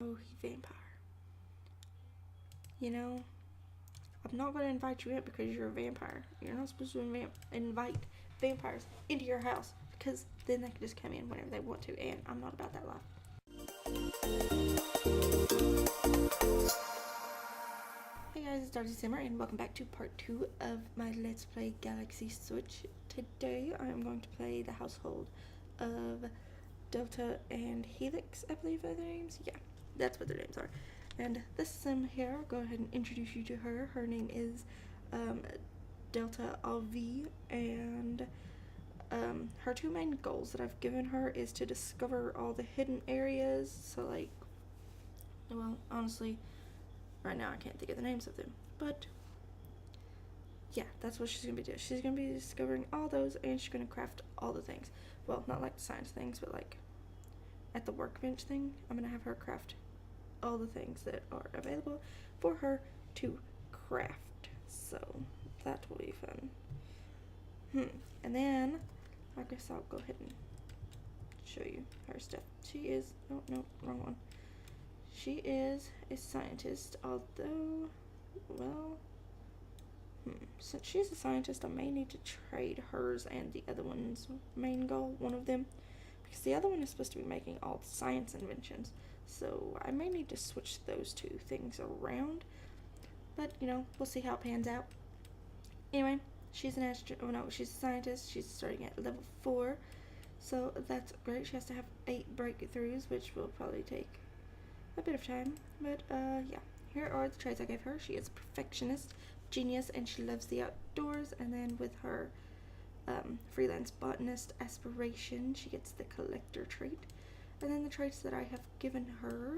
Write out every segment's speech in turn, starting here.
Oh, vampire. You know, I'm not going to invite you in because you're a vampire. You're not supposed to invite vampires into your house because then they can just come in whenever they want to, and I'm not about that life. Hey guys, it's Dr. Simmer, and welcome back to part 2 of my Let's Play Galaxy Switch. Today I am going to play the household of Delta and Helix, I believe are their names. Yeah, that's what their names are. And this sim here, I'll go ahead and introduce you to her. Her name is Delta Avi, and her two main goals that I've given her is to discover all the hidden areas. So like, well, honestly, right now I can't think of the names of them, but yeah, that's what she's gonna be doing. She's gonna be discovering all those, and she's gonna craft all the things. Well, not like the science things, but like at the workbench thing, I'm gonna have her craft all the things that are available for her to craft. So that will be fun. And then I guess I'll go ahead and show you her stuff. She is, oh no, wrong one. She is a scientist, although, well, since she's a scientist, I may need to trade hers and the other one's main goal, one of them, because the other one is supposed to be making all the science inventions. So I may need to switch those two things around, but you know, we'll see how it pans out. Anyway, she's she's a scientist. She's starting at level 4, so that's great. She has to have 8 breakthroughs, which will probably take a bit of time, but yeah, here are the traits I gave her. She is a perfectionist, genius, and she loves the outdoors. And then with her freelance botanist aspiration, she gets the collector trait. And then the traits that I have given her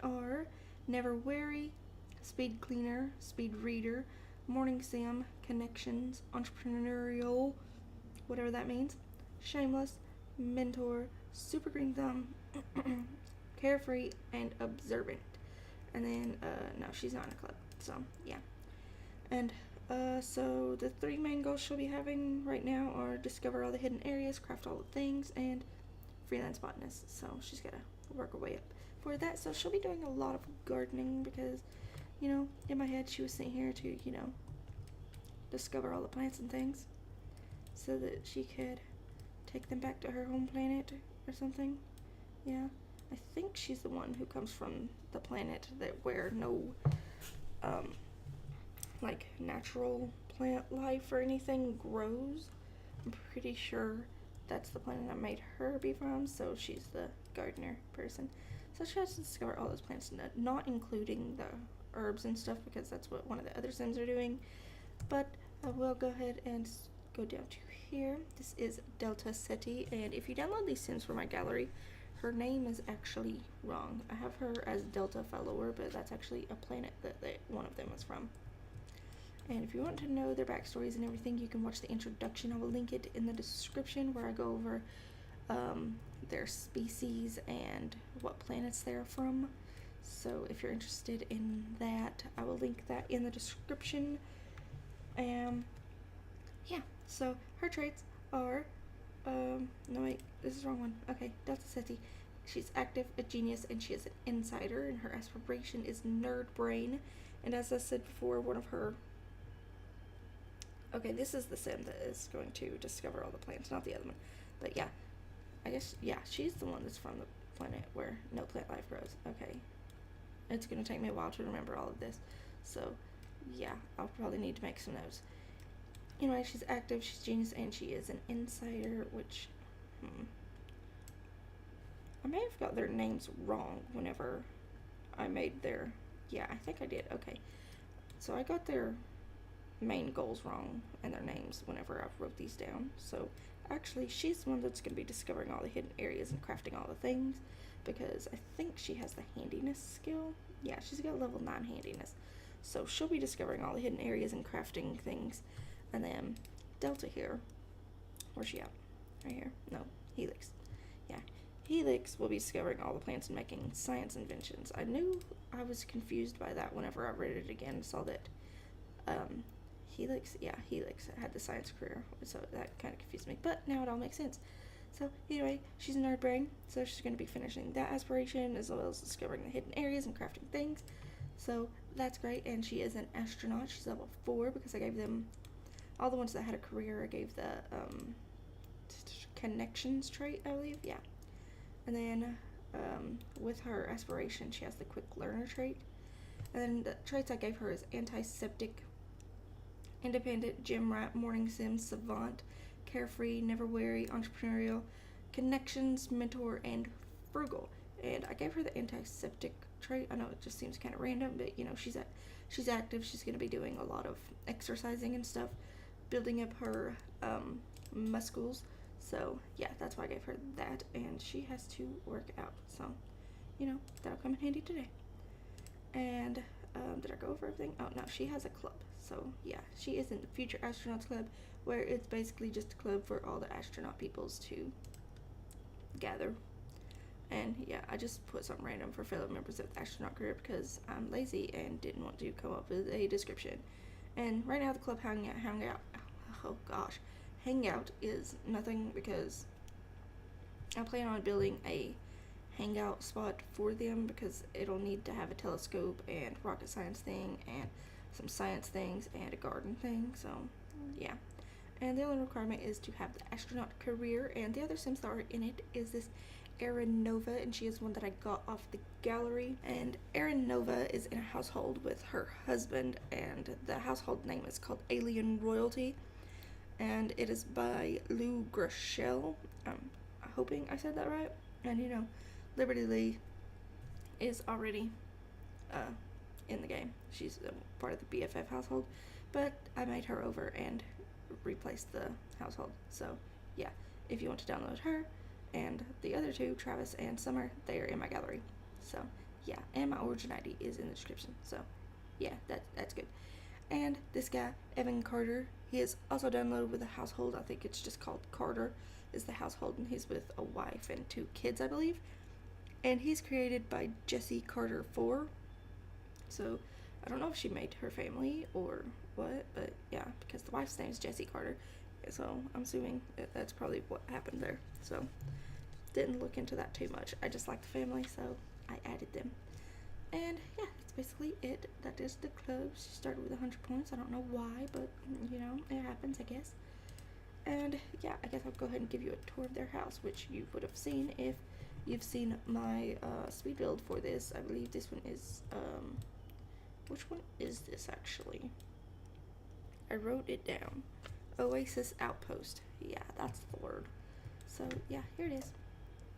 are never wary, speed cleaner, speed reader, morning sim, connections, entrepreneurial, whatever that means, shameless, mentor, super green thumb, carefree, and observant. And then no, she's not in a club, so yeah. And so the 3 main goals she'll be having right now are discover all the hidden areas, craft all the things, and freelance botanist. So she's gotta work her way up for that. So she'll be doing a lot of gardening because, you know, in my head she was sitting here to, you know, discover all the plants and things so that she could take them back to her home planet or something. Yeah, I think she's the one who comes from the planet that where no like natural plant life or anything grows. I'm pretty sure that's the planet that made her be from, so she's the gardener person. So she has to discover all those plants, not including the herbs and stuff, because that's what one of the other sims are doing. But I will go ahead and go down to here. This is Delta Seti, and if you download these sims from my gallery, her name is actually wrong. I have her as Delta Follower, but that's actually a planet that one of them is from. And if you want to know their backstories and everything, you can watch the introduction. I will link it in the description where I go over their species and what planets they're from. So if you're interested in that, I will link that in the description. Yeah, so her traits are, no wait, this is the wrong one. Okay, Delta Seti. She's active, a genius, and she is an insider, and her aspiration is nerd brain. And as I said before, one of her, okay, this is the sim that is going to discover all the plants, not the other one. But yeah, I guess, yeah, she's the one that's from the planet where no plant life grows. Okay, it's going to take me a while to remember all of this. So yeah, I'll probably need to make some notes. Anyway, she's active, she's genius, and she is an insider, which, I may have got their names wrong whenever I made their, yeah, I think I did. Okay, so I got their main goals wrong and their names whenever I wrote these down. So actually she's the one that's going to be discovering all the hidden areas and crafting all the things, because I think she has the handiness skill. Yeah, she's got level 9 handiness, so she'll be discovering all the hidden areas and crafting things. And then Delta here, where's she at? Right here. No, Helix. Yeah, Helix will be discovering all the plants and making science inventions. I knew I was confused by that whenever I read it again, saw that Helix had the science career, so that kind of confused me, but now it all makes sense. So anyway, she's a nerd brain, so she's going to be finishing that aspiration as well as discovering the hidden areas and crafting things. So that's great, and she is an astronaut. She's level 4 because I gave them all the ones that had a career. I gave the connections trait, I believe. Yeah, and then with her aspiration, she has the quick learner trait. And then the traits I gave her is antiseptic, independent, gym rat, morning sim, savant, carefree, never wary, entrepreneurial, connections, mentor, and frugal. And I gave her the antiseptic trait. I know it just seems kind of random, but you know, she's active. She's going to be doing a lot of exercising and stuff, building up her muscles. So yeah, that's why I gave her that. And she has to work out. So, you know, that'll come in handy today. And did I go over everything? Oh no, she has a club. So yeah, she is in the Future Astronauts Club, where it's basically just a club for all the astronaut peoples to gather. And yeah, I just put something random for fellow members of the astronaut group because I'm lazy and didn't want to come up with a description. And right now the club hangout is nothing because I plan on building a hangout spot for them because it'll need to have a telescope and rocket science thing and some science things and a garden thing. So yeah, and the only requirement is to have the astronaut career. And the other sims that are in it is this Erin Nova, and she is one that I got off the gallery. And Erin Nova is in a household with her husband, and the household name is called Alien Royalty, and it is by Lou Grashell. I'm hoping I said that right. And you know, Liberty Lee is already in the game. She's a part of the BFF household, but I made her over and replaced the household. So yeah, if you want to download her and the other two, Travis and Summer, they are in my gallery. So yeah, and my origin ID is in the description. So yeah, that's good. And this guy, Evan Carter, he is also downloaded with a household. I think it's just called Carter is the household, and he's with a wife and 2 kids, I believe. And he's created by Jessie Carter 4. So I don't know if she made her family or what, but yeah, because the wife's name is Jessie Carter. So I'm assuming that's probably what happened there. So didn't look into that too much. I just like the family, so I added them. And yeah, that's basically it. That is the club. She started with 100 points. I don't know why, but you know, it happens, I guess. And yeah, I guess I'll go ahead and give you a tour of their house, which you would have seen if you've seen my speed build for this. I believe this one is, which one is this actually? I wrote it down. Oasis Outpost. Yeah, that's the word. So yeah, here it is.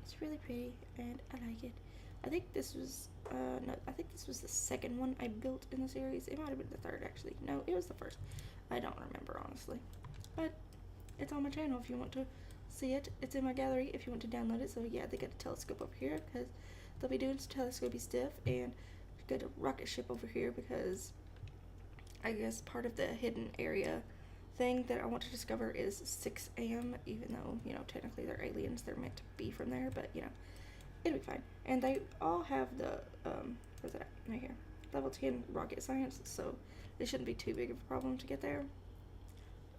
It's really pretty and I like it. I think this was, no, I think this was the second one I built in the series. It might have been the third actually. No, it was the first. I don't remember honestly. But it's on my channel if you want to see it. It's in my gallery if you want to download it. So yeah, they got a telescope over here because they'll be doing some telescopy stuff, and got a rocket ship over here because I guess part of the hidden area thing that I want to discover is 6 a.m. even though, you know, technically they're aliens, they're meant to be from there, but you know, it'll be fine. And they all have the where's it at? Right here, level 10 rocket science, so it shouldn't be too big of a problem to get there.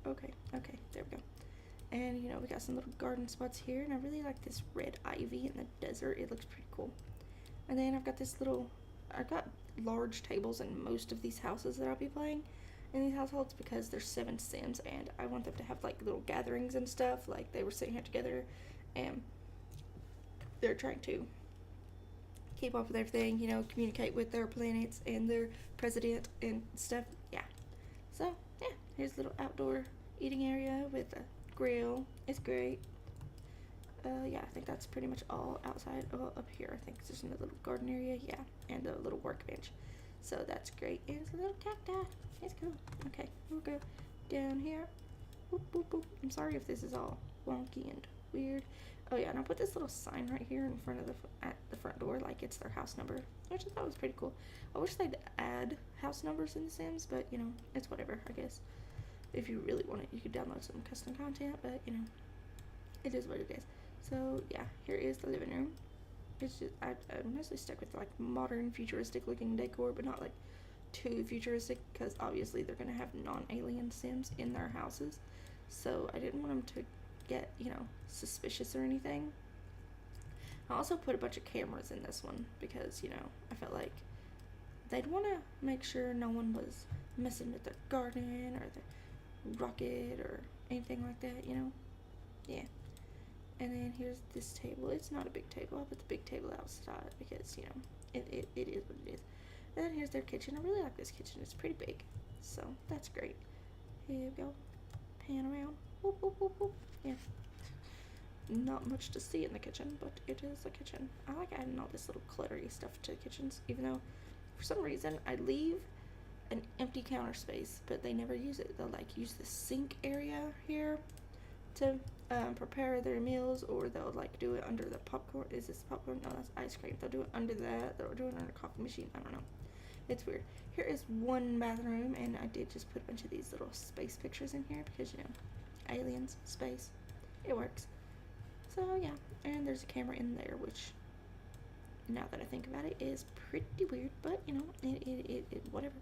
Okay, there we go. And you know, we got some little garden spots here, and I really like this red ivy in the desert. It looks pretty cool. And then I've got this little, I've got large tables in most of these houses that I'll be playing in these households because there's 7 sims, and I want them to have like little gatherings and stuff. Like they were sitting here together, and they're trying to keep up with everything, you know, communicate with their planets and their president and stuff. Yeah. So yeah, here's a little outdoor eating area with a grill. It's great. Yeah, I think that's pretty much all outside. Oh, up here, I think there's another little garden area. Yeah, and a little workbench. So that's great. And it's a little cacti. It's cool. Okay, we'll go down here. Boop, boop, boop. I'm sorry if this is all wonky and weird. Oh yeah, and I put this little sign right here in front of at the front door, like it's their house number, which I thought was pretty cool. I wish they'd add house numbers in The Sims, but you know, it's whatever, I guess. If you really want it, you could download some custom content, but you know, it is what it is. So yeah, here is the living room. It's just, I'm mostly stuck with like modern futuristic looking decor, but not like too futuristic, because obviously they're gonna have non-alien sims in their houses, so I didn't want them to get, you know, suspicious or anything. I also put a bunch of cameras in this one because, you know, I felt like they'd want to make sure no one was messing with their garden or their rocket or anything like that, you know? Yeah. And then here's this table. It's not a big table. I'll put the big table outside because, you know, it is what it is. And then here's their kitchen. I really like this kitchen. It's pretty big. So that's great. Here we go. Pan around. Whoop, whoop, whoop, whoop. Yeah. Not much to see in the kitchen, but it is a kitchen. I like adding all this little cluttery stuff to kitchens, even though for some reason I leave an empty counter space, but they never use it. They'll like use the sink area here to prepare their meals, or they'll like do it under the popcorn. Is this popcorn? No, that's ice cream. They'll do it under that. They'll do it under a coffee machine. I don't know. It's weird. Here is one bathroom, and I did just put a bunch of these little space pictures in here because, you know, aliens, space, it works. So yeah, and there's a camera in there, which, now that I think about it, is pretty weird, but you know, it whatever.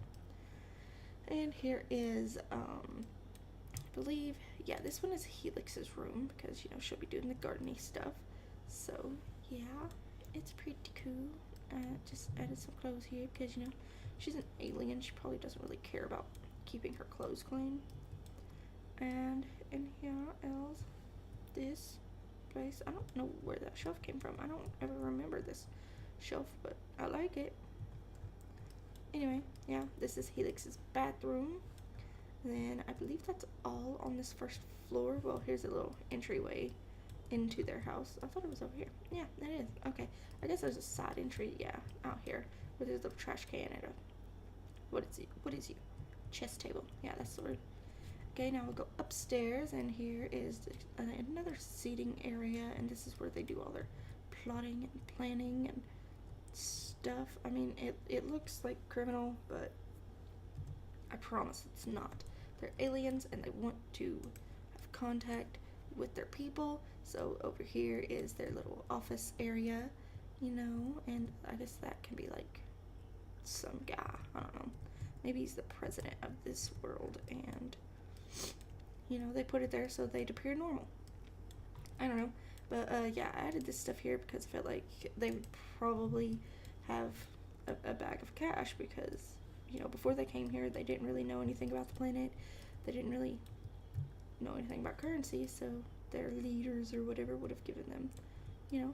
And here is, I believe, yeah, this one is Helix's room because, you know, she'll be doing the gardening stuff. So yeah, it's pretty cool. Just added some clothes here because, you know, she's an alien. She probably doesn't really care about keeping her clothes clean. And in here else, this place, I don't know where that shelf came from. I don't ever remember this shelf, but I like it. Anyway, yeah, this is Helix's bathroom. Then I believe that's all on this first floor. Well, here's a little entryway into their house. I thought it was over here. Yeah, that is. Okay, I guess there's a side entry, yeah, out here where there's a little trash can and a, what is it? Chess table. Yeah, that's the word. Okay, now we'll go upstairs, and here is another seating area, and this is where they do all their plotting and planning and stuff. I mean, it looks like criminal, but I promise it's not. They're aliens, and they want to have contact with their people, so over here is their little office area, you know, and I guess that can be like some guy, I don't know. Maybe he's the president of this world, and you know, they put it there so they'd appear normal. I don't know. But yeah, I added this stuff here because I felt like they would probably have a bag of cash because, you know, before they came here, they didn't really know anything about the planet. They didn't really know anything about currency, so their leaders or whatever would have given them, you know,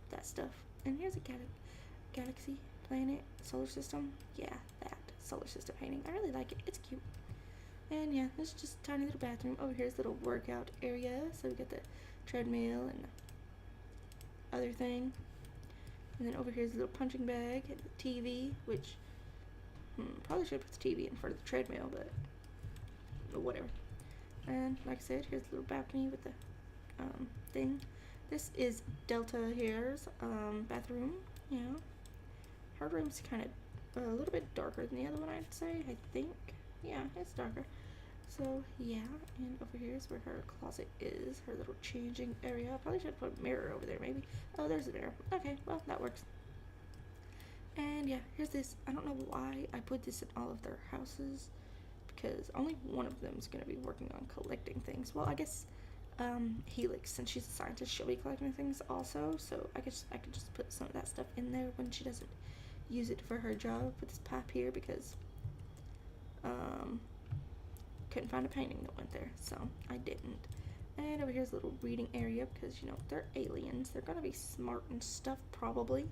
that stuff. And here's a galaxy, planet, solar system. Yeah, that solar system painting. I really like it. It's cute. And yeah, it's just a tiny little bathroom. Over here's a little workout area. So we got the treadmill and the other thing. And then over here's a little punching bag and the TV, which probably should put the TV in front of the treadmill, but whatever. And like I said, here's a little balcony with the thing. This is Delta here's bathroom. You know, her room's kind of a little bit darker than the other one, I'd say. I think. Yeah, it's darker. So yeah, and over here is where her closet is, her little changing area. I probably should put a mirror over there, maybe. Oh, there's a mirror. Okay, well, that works. And yeah, here's this. I don't know why I put this in all of their houses, because only one of them is going to be working on collecting things. Well, I guess Helix, since she's a scientist, she'll be collecting things also, so I guess I could just put some of that stuff in there when she doesn't use it for her job. Put this pipe here because couldn't find a painting that went there, so I didn't. And over here's a little reading area because, you know, they're aliens. They're gonna be smart and stuff, probably.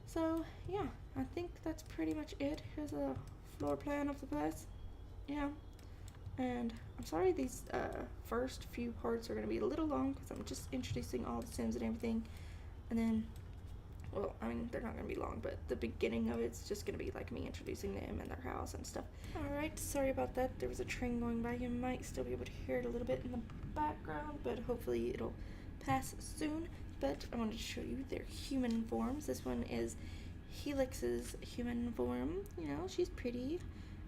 So yeah, I think that's pretty much it. Here's a floor plan of the place. Yeah, and I'm sorry these first few parts are gonna be a little long because I'm just introducing all the Sims and everything, and then, well, I mean, they're not going to be long, but the beginning of it's just going to be like me introducing them and their house and stuff. Alright, sorry about that. There was a train going by. You might still be able to hear it a little bit in the background, but hopefully it'll pass soon. But I wanted to show you their human forms. This one is Helix's human form. You know, she's pretty.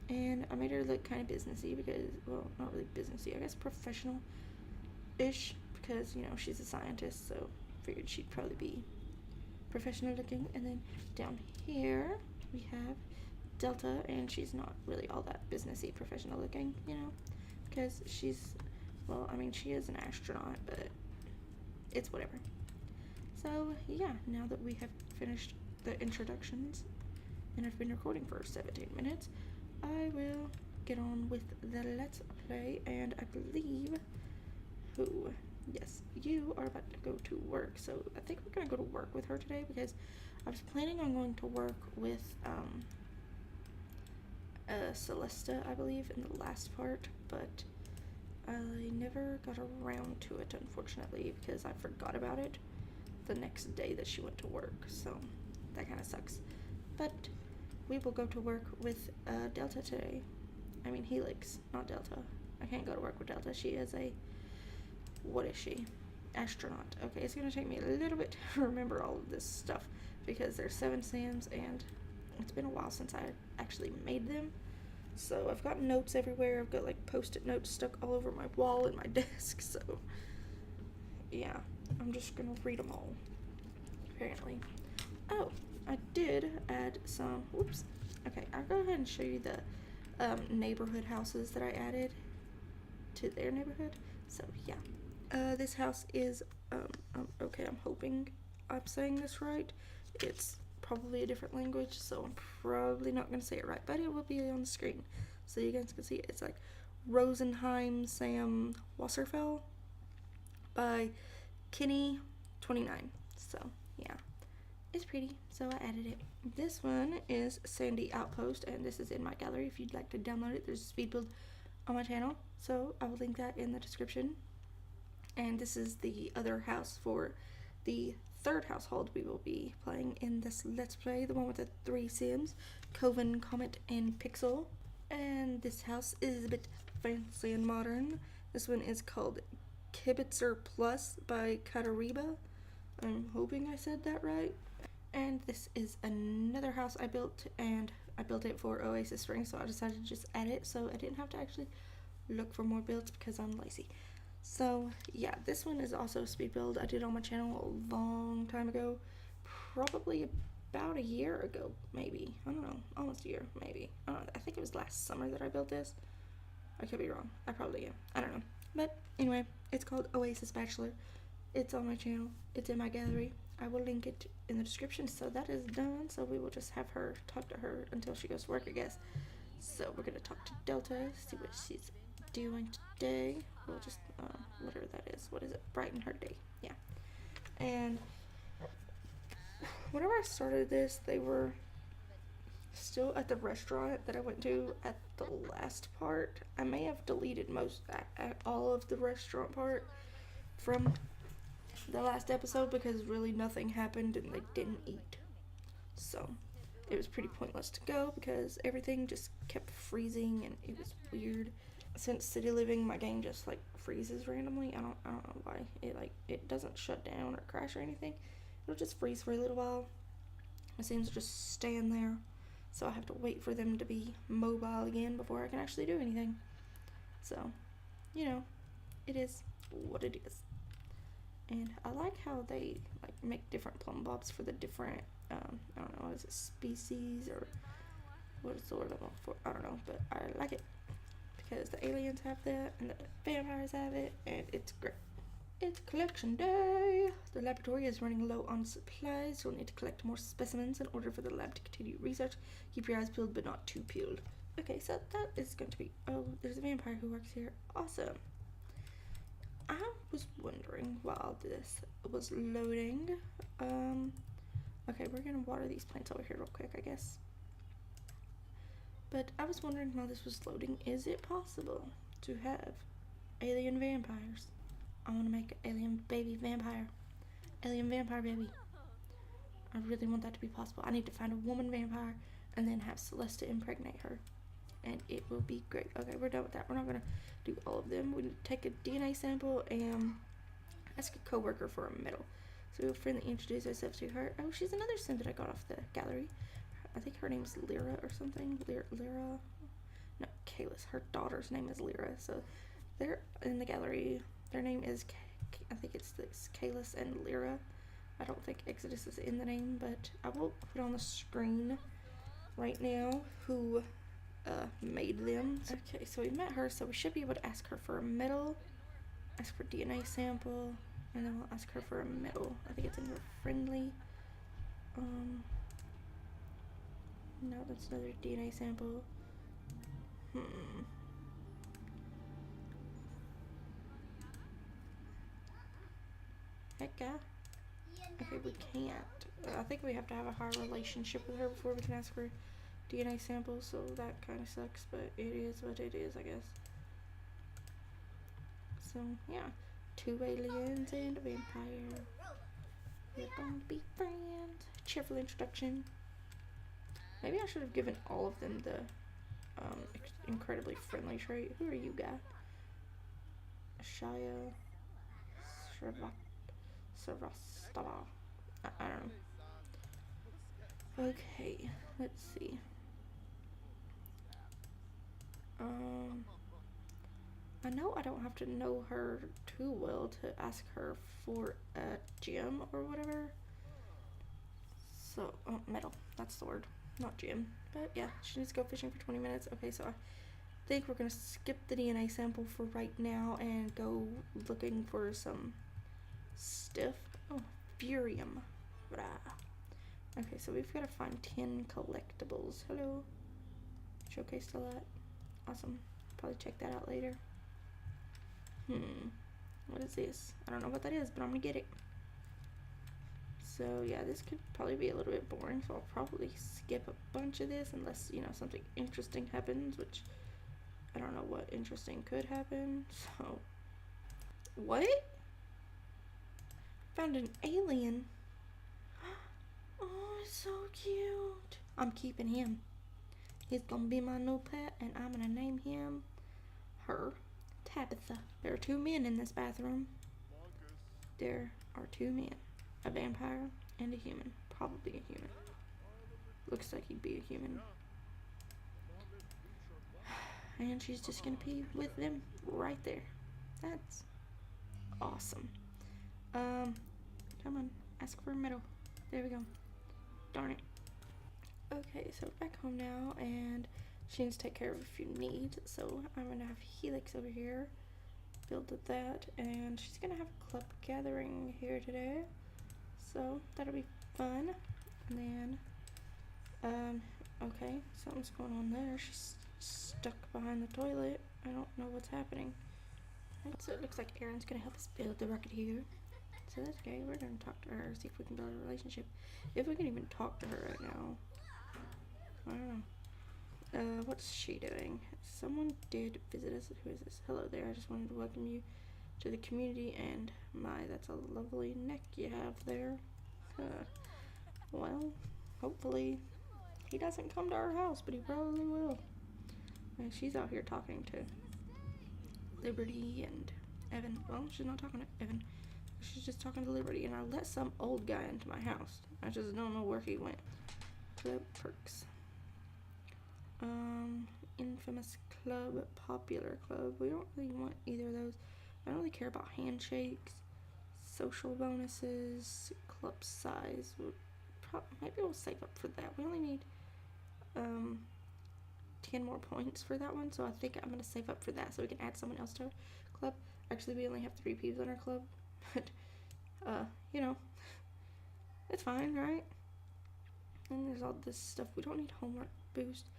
And I made her look kind of businessy because, well, not really businessy, I guess professional-ish, because, you know, she's a scientist, so figured she'd probably be professional looking. And then down here we have Delta, and she's not really all that businessy professional looking, you know, because she's Well, I mean, she is an astronaut, but it's whatever. So, yeah, now that we have finished the introductions, and I've been recording for 17 minutes, I will get on with the Let's Play, and I believe yes, you are about to go to work, so I think we're going to go to work with her today, because I was planning on going to work with, Celesta, I believe, in the last part, but I never got around to it, unfortunately, because I forgot about it the next day that she went to work, so that kind of sucks. But we will go to work with Delta today. I mean Helix, not Delta. I can't go to work with Delta. She is a, what is she? Astronaut. Okay, it's gonna take me a little bit to remember all of this stuff because there's 7 Sims and it's been a while since I actually made them. So I've got notes everywhere. I've got like post-it notes stuck all over my wall and my desk. So yeah, I'm just gonna read them all. Apparently. Oh, I did add some. Whoops. Okay, I'll go ahead and show you the neighborhood houses that I added to their neighborhood. So yeah, this house is okay. I'm hoping I'm saying this right. It's probably a different language, so I'm probably not gonna say it right, but it will be on the screen so you guys can see it. It's like Rosenheim Sam Wasserfell by Kenny 29. So yeah, it's pretty, so I added it. This one is Sandy Outpost, and this is in my gallery. If you'd like to download it, there's a speed build on my channel, so I will link that in the description. And this is the other house for the third household we will be playing in this Let's Play, the one with the 3 Sims, Coven, Comet, and Pixel. And this house is a bit fancy and modern. This one is called Kibitzer Plus by Katariba. I'm hoping I said that right. And this is another house I built, and I built it for Oasis Spring, so I decided to just add it so I didn't have to actually look for more builds because I'm lazy. So yeah, this one is also a speed build I did on my channel a long time ago, probably about a year ago, maybe. I don't know, almost a year, maybe. I don't know, I think it was last summer that I built this. I could be wrong. I probably am. I don't know. But anyway, it's called Oasis Bachelor. It's on my channel. It's in my gallery. I will link it in the description. So that is done. So we will just have her talk to her until she goes to work, I guess. So we're going to talk to Delta, see what she's doing today. We'll just, whatever that is. What is it? Brighten her day. Yeah. And whenever I started this, they were still at the restaurant that I went to at the last part. I may have deleted all of the restaurant part from the last episode because really nothing happened and they didn't eat. So it was pretty pointless to go because everything just kept freezing and it was weird. Since city living, my game just like freezes randomly. I don't know why. It doesn't shut down or crash or anything. It'll just freeze for a little while. It seems to just stand there. So I have to wait for them to be mobile again before I can actually do anything. So, you know, it is what it is. And I like how they like make different plumb bobs for the different, I don't know, what is it, species or what is the word I'm looking for? I don't know, but I like it because the aliens have that and the vampires have it, and it's great. It's collection day. The laboratory is running low on supplies, so we'll need to collect more specimens in order for the lab to continue research. Keep your eyes peeled, but not too peeled. Okay, so that is going to be, oh, there's a vampire who works here. Awesome. I was wondering while this was loading, okay, we're gonna water these plants over here real quick, I guess. But I was wondering while this was loading, is it possible to have alien vampires? I want to make an alien baby vampire. Alien vampire baby. I really want that to be possible. I need to find a woman vampire and then have Celesta impregnate her. And it will be great. Okay, we're done with that. We're not going to do all of them. We need to take a DNA sample and ask a coworker for a medal. So we'll friendly introduce ourselves to her. Oh, she's another sim that I got off the gallery. I think her name's Lyra or something. Lyra? No, Kalis. Her daughter's name is Lyra. So they're in the gallery. Their name is, I think it's Kalis and Lyra. I don't think Exodus is in the name, but I will put on the screen right now who made them. Okay, so we met her, so we should be able to ask her for a medal. ask for DNA sample, and then we'll ask her for a medal. I think it's in her friendly. No, that's another DNA sample. Heck yeah. Okay, we can't. I think we have to have a higher relationship with her before we can ask for DNA samples, so that kind of sucks, but it is what it is, I guess. So, yeah. 2 aliens and a vampire. We're going to be friends. Cheerful introduction. Maybe I should have given all of them the incredibly friendly trait. Who are you, guy? Shia Sarastava. I don't know. Okay, let's see. I know I don't have to know her too well to ask her for a gym or whatever. So, medal. That's the word. Not gym. But yeah, she needs to go fishing for 20 minutes. Okay, so I think we're going to skip the DNA sample for right now and go looking for some stuff. Oh, Furium. Blah. Okay, so we've got to find 10 collectibles. Hello. Showcase still at. Awesome. Probably check that out later. What is this? I don't know what that is, but I'm gonna get it. So yeah, this could probably be a little bit boring, so I'll probably skip a bunch of this unless, you know, something interesting happens, which I don't know what interesting could happen. So what? Found an alien. Oh, it's so cute. I'm keeping him. He's gonna be my new pet, and I'm gonna name him her Tabitha. There are 2 men in this bathroom. There are 2 men. A vampire and a human. Probably a human. Looks like he'd be a human. And she's just gonna pee with them right there. That's awesome. Come on. Ask for a medal. There we go. Darn it. Okay, so back home now, and she needs to take care of a few needs, so I'm gonna have Helix over here build that, and she's gonna have a club gathering here today, so that'll be fun. And then okay, something's going on there. She's stuck behind the toilet. I don't know what's happening. So it looks like Aaron's gonna help us build the rocket here, so that's okay. We're gonna talk to her, see if we can build a relationship, if we can even talk to her right now. I don't know. What's she doing? Someone did visit us. Who is this? Hello there. I just wanted to welcome you to the community, and my, that's a lovely neck you have there. Well, hopefully he doesn't come to our house, but he probably will. And she's out here talking to Liberty and Evan. Well, she's not talking to Evan. She's just talking to Liberty, and I let some old guy into my house. I just don't know where he went. Club perks. Infamous club, popular club. We don't really want either of those. I don't really care about handshakes, social bonuses, club size. Maybe we'll save up for that. We only need 10 more points for that one, so I think I'm gonna save up for that so we can add someone else to our club. Actually, we only have 3 people in our club, but you know, it's fine, right? And there's all this stuff. We don't need homework boost,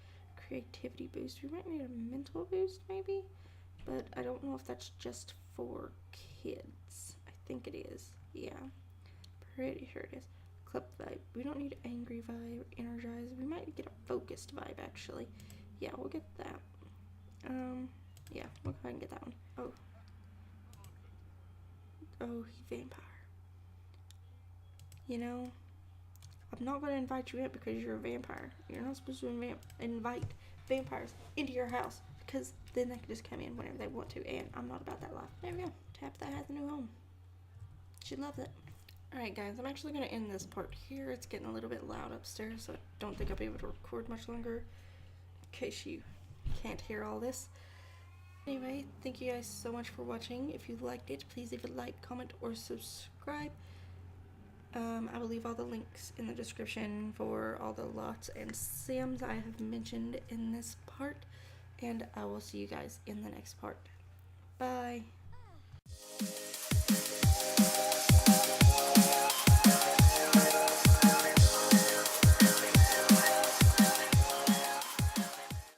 creativity boost. We might need a mental boost maybe, but I don't know if that's just for kids. I think it is. Yeah, pretty sure it is. Club vibe. We don't need angry vibe, energized. We might get a focused vibe actually. Yeah, we'll get that. Yeah, we'll go ahead and get that one. Oh, he vampire. You know, I'm not going to invite you in because you're a vampire. You're not supposed to invite vampires into your house, because then they can just come in whenever they want to, and I'm not about that life. There we go. Tabitha has a new home. She loves it. Alright guys, I'm actually going to end this part here. It's getting a little bit loud upstairs, so I don't think I'll be able to record much longer, in case you can't hear all this. Anyway, thank you guys so much for watching. If you liked it, please leave a like, comment, or subscribe. I will leave all the links in the description for all the lots and sims I have mentioned in this part, and I will see you guys in the next part. Bye!